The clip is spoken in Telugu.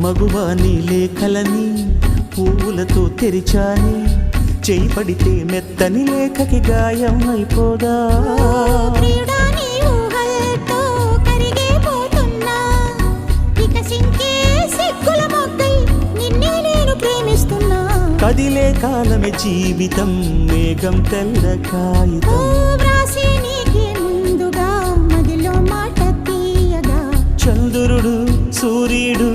మగువా నీ లేఖలని పువ్వులతో తెరిచాని, చేయి పడితే మెత్తని లేఖకి గాయం అయిపోదా? ప్రియుడా నీ ఊహలతో కరిగిపోతున్నా, వికసించే సిగ్గుల మొగ్గై నిన్నే నేను ప్రేమిస్తున్నా. కదిలే కాలమే జీవితం, మేఘం తెల్ల కాగితం. వ్రాసి నీకే ముందుగా మదిలో మాట తీయగా, చంద్రుడు సూర్యుడు